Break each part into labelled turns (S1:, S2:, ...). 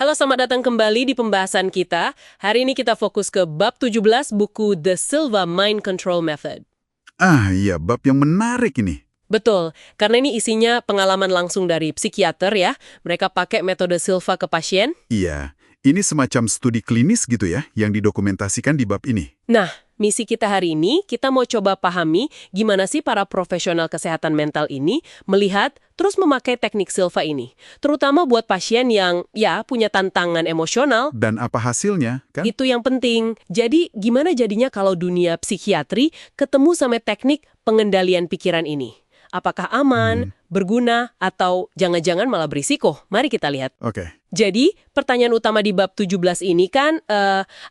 S1: Halo, selamat datang kembali di pembahasan kita. Hari ini kita fokus ke bab 17 buku The Silva Mind Control Method.
S2: Ah iya, bab yang menarik ini.
S1: Betul, karena ini isinya pengalaman langsung dari psikiater ya. Mereka pakai metode Silva ke pasien.
S2: Iya, ini semacam studi klinis gitu ya, yang didokumentasikan di bab ini.
S1: Nah, misi kita hari ini, kita mau coba pahami gimana sih para profesional kesehatan mental ini melihat terus memakai teknik Silva ini. Terutama buat pasien yang ya punya tantangan emosional.
S2: Dan apa hasilnya, kan?
S1: Itu yang penting. Jadi, gimana jadinya kalau dunia psikiatri ketemu sama teknik pengendalian pikiran ini? Apakah aman, berguna, atau jangan-jangan malah berisiko? Mari kita lihat.
S2: Oke.
S1: Jadi, pertanyaan utama di bab 17 ini kan,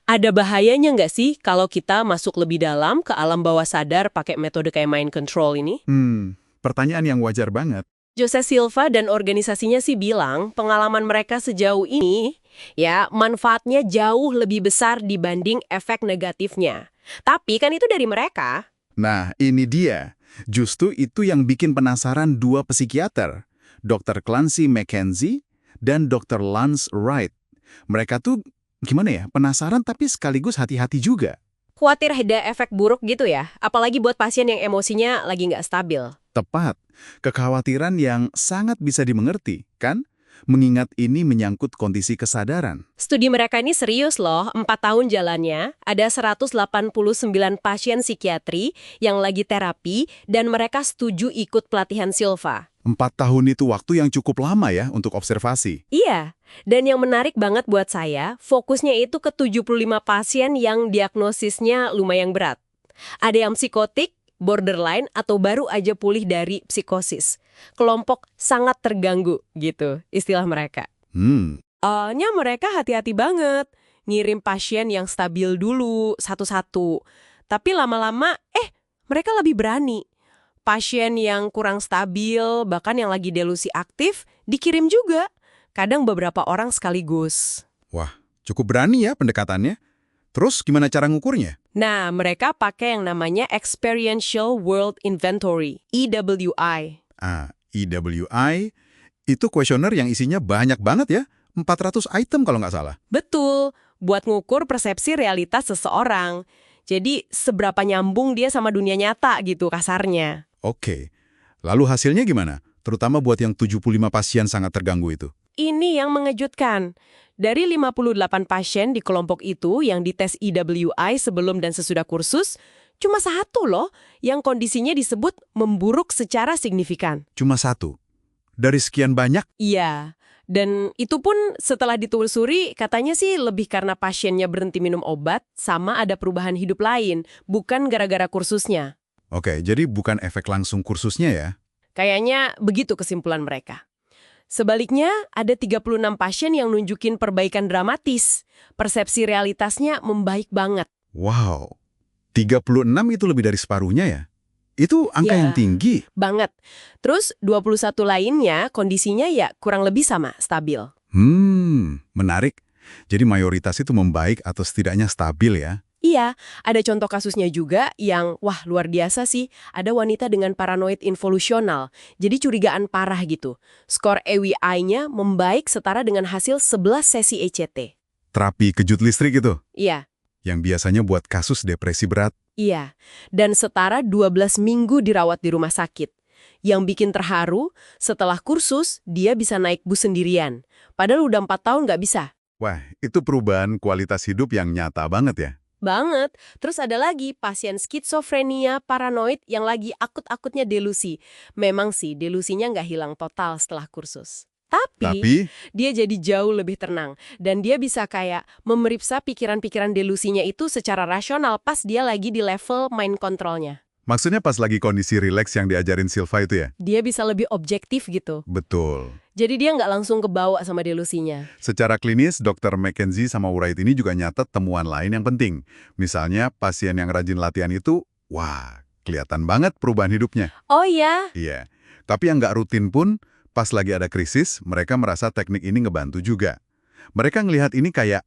S1: ada bahayanya nggak sih kalau kita masuk lebih dalam ke alam bawah sadar pakai metode kayak mind control ini?
S2: Pertanyaan yang wajar banget.
S1: Jose Silva dan organisasinya sih bilang pengalaman mereka sejauh ini, ya, manfaatnya jauh lebih besar dibanding efek negatifnya. Tapi kan itu dari mereka.
S2: Nah, ini dia. Justru itu yang bikin penasaran dua psikiater, Dr. Clancy McKenzie dan Dr. Lance Wright. Mereka tuh, gimana ya, penasaran tapi sekaligus hati-hati juga.
S1: Khawatir ada efek buruk gitu ya, apalagi buat pasien yang emosinya lagi nggak stabil.
S2: Tepat. Kekhawatiran yang sangat bisa dimengerti, kan? Mengingat ini menyangkut kondisi kesadaran.
S1: Studi mereka ini serius loh, 4 tahun jalannya. Ada 189 pasien psikiatri yang lagi terapi dan mereka setuju ikut pelatihan Silva.
S2: 4 tahun itu waktu yang cukup lama ya untuk observasi.
S1: Iya, dan yang menarik banget buat saya, fokusnya itu ke 75 pasien yang diagnosisnya lumayan berat. Ada yang psikotik, borderline, atau baru aja pulih dari psikosis. Kelompok sangat terganggu gitu, istilah mereka. Awalnya mereka hati-hati banget, ngirim pasien yang stabil dulu satu-satu. Tapi lama-lama, mereka lebih berani. Pasien yang kurang stabil, bahkan yang lagi delusi aktif, dikirim juga. Kadang beberapa orang sekaligus.
S2: Wah, cukup berani ya pendekatannya. Terus gimana cara ngukurnya?
S1: Nah, mereka pakai yang namanya Experiential World Inventory, EWI.
S2: EWI, itu kuesioner yang isinya banyak banget ya. 400 item kalau nggak salah.
S1: Betul, buat ngukur persepsi realitas seseorang. Jadi, seberapa nyambung dia sama dunia nyata gitu kasarnya.
S2: Oke. Lalu hasilnya gimana? Terutama buat yang 75 pasien sangat terganggu itu.
S1: Ini yang mengejutkan. Dari 58 pasien di kelompok itu yang dites EWI sebelum dan sesudah kursus, cuma satu loh yang kondisinya disebut memburuk secara signifikan.
S2: Cuma satu? Dari sekian banyak?
S1: Iya, dan itu pun setelah ditelusuri katanya sih lebih karena pasiennya berhenti minum obat sama ada perubahan hidup lain, bukan gara-gara kursusnya.
S2: Oke, jadi bukan efek langsung kursusnya ya?
S1: Kayaknya begitu kesimpulan mereka. Sebaliknya, ada 36 pasien yang nunjukin perbaikan dramatis. Persepsi realitasnya membaik banget.
S2: Wow, 36 itu lebih dari separuhnya ya? Itu angka
S1: Ya,
S2: yang tinggi.
S1: banget. Terus 21 lainnya kondisinya ya kurang lebih sama, stabil.
S2: Menarik. Jadi mayoritas itu membaik atau setidaknya stabil ya?
S1: Iya, ada contoh kasusnya juga yang, wah luar biasa sih, ada wanita dengan paranoid involusional, jadi curigaan parah gitu. Skor EWI-nya membaik setara dengan hasil 11 sesi ECT.
S2: Terapi kejut listrik itu?
S1: Iya,
S2: Yang biasanya buat kasus depresi berat.
S1: iya. Dan setara 12 minggu dirawat di rumah sakit. Yang bikin terharu, setelah kursus, dia bisa naik bus sendirian. Padahal udah 4 tahun nggak bisa.
S2: Wah, itu perubahan kualitas hidup yang nyata banget ya?
S1: Banget. Terus ada lagi pasien skizofrenia paranoid yang lagi akut-akutnya delusi. Memang sih delusinya nggak hilang total setelah kursus. Tapi dia jadi jauh lebih tenang. Dan dia bisa kayak memeriksa pikiran-pikiran delusinya itu secara rasional pas dia lagi di level mind controlnya.
S2: Maksudnya pas lagi kondisi rileks yang diajarin Silva itu ya?
S1: Dia bisa lebih objektif gitu.
S2: Betul.
S1: Jadi dia nggak langsung kebawa sama delusinya.
S2: Secara klinis, Dr. McKenzie sama Wright ini juga nyatet temuan lain yang penting. Misalnya, pasien yang rajin latihan itu, wah, kelihatan banget perubahan hidupnya.
S1: Oh iya?
S2: Iya. Tapi yang nggak rutin pun, pas lagi ada krisis, mereka merasa teknik ini ngebantu juga. Mereka ngelihat ini kayak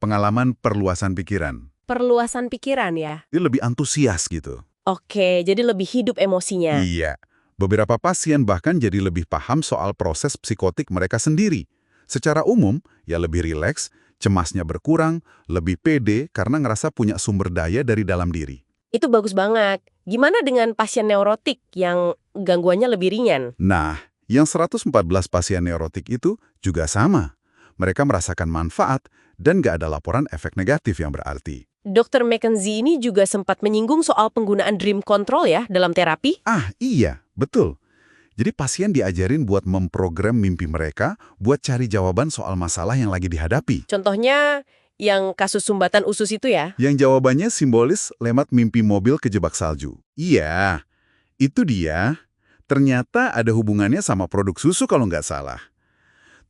S2: pengalaman perluasan pikiran.
S1: Perluasan pikiran ya?
S2: Dia lebih antusias gitu.
S1: Oke, jadi lebih hidup emosinya.
S2: Iya. Beberapa pasien bahkan jadi lebih paham soal proses psikotik mereka sendiri.
S3: Secara umum, ya lebih rileks, cemasnya berkurang, lebih pede karena ngerasa punya sumber daya dari dalam diri.
S1: Itu bagus banget. Gimana dengan pasien neurotik yang gangguannya lebih ringan?
S3: Nah, yang 114 pasien neurotik itu juga sama. Mereka merasakan manfaat dan nggak ada laporan efek negatif yang berarti.
S1: Dr. McKenzie ini juga sempat menyinggung soal penggunaan dream control ya dalam terapi.
S3: Ah, iya, betul. Jadi pasien diajarin buat memprogram mimpi mereka buat cari jawaban soal masalah yang lagi dihadapi.
S1: Contohnya yang kasus sumbatan usus itu ya.
S3: Yang jawabannya simbolis lewat mimpi mobil kejebak salju. Iya, itu dia. Ternyata ada hubungannya sama produk susu kalau nggak salah.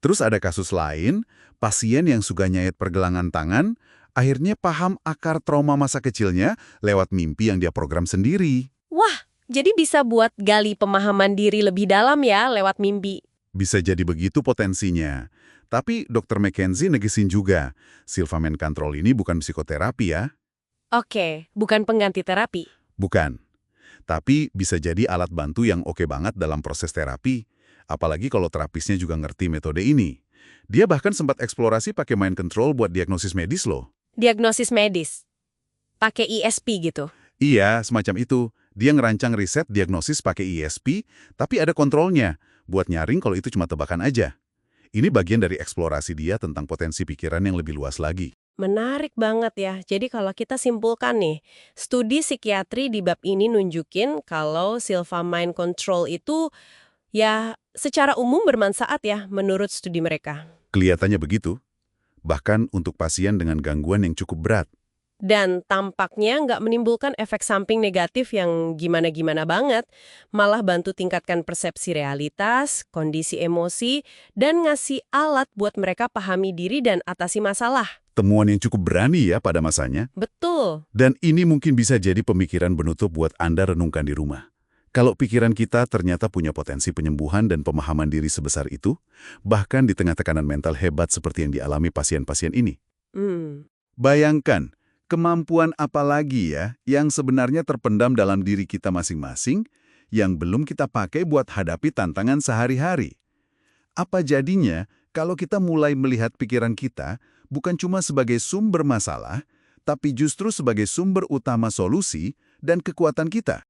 S3: Terus ada kasus lain, pasien yang suka nyayat pergelangan tangan, akhirnya paham akar trauma masa kecilnya lewat mimpi yang dia program sendiri.
S1: Wah, jadi bisa buat gali pemahaman diri lebih dalam ya lewat mimpi.
S3: Bisa jadi begitu potensinya. Tapi Dr. McKenzie negesin juga, Silvamin Control ini bukan psikoterapi ya.
S1: Oke, bukan pengganti terapi.
S3: Bukan. Tapi bisa jadi alat bantu yang oke banget dalam proses terapi. Apalagi kalau terapisnya juga ngerti metode ini. Dia bahkan sempat eksplorasi pakai mind control buat diagnosis medis loh.
S1: Diagnosis medis. Pakai ESP gitu.
S3: Iya, semacam itu. Dia ngerancang riset diagnosis pakai ESP, tapi ada kontrolnya, buat nyaring kalau itu cuma tebakan aja. Ini bagian dari eksplorasi dia tentang potensi pikiran yang lebih luas lagi.
S1: Menarik banget ya. Jadi kalau kita simpulkan nih, studi psikiatri di bab ini nunjukin kalau Silva Mind Control itu ya secara umum bermanfaat ya menurut studi mereka.
S3: Kelihatannya begitu. Bahkan untuk pasien dengan gangguan yang cukup berat.
S1: Dan tampaknya nggak menimbulkan efek samping negatif yang gimana-gimana banget, malah bantu tingkatkan persepsi realitas, kondisi emosi, dan ngasih alat buat mereka pahami diri dan atasi masalah.
S3: Temuan yang cukup berani ya pada masanya.
S1: Betul.
S3: Dan ini mungkin bisa jadi pemikiran penutup buat Anda renungkan di rumah. Kalau pikiran kita ternyata punya potensi penyembuhan dan pemahaman diri sebesar itu, bahkan di tengah tekanan mental hebat seperti yang dialami pasien-pasien ini. Bayangkan, kemampuan apa lagi ya yang sebenarnya terpendam dalam diri kita masing-masing yang belum kita pakai buat hadapi tantangan sehari-hari. Apa jadinya kalau kita mulai melihat pikiran kita bukan cuma sebagai sumber masalah, tapi justru sebagai sumber utama solusi dan kekuatan kita?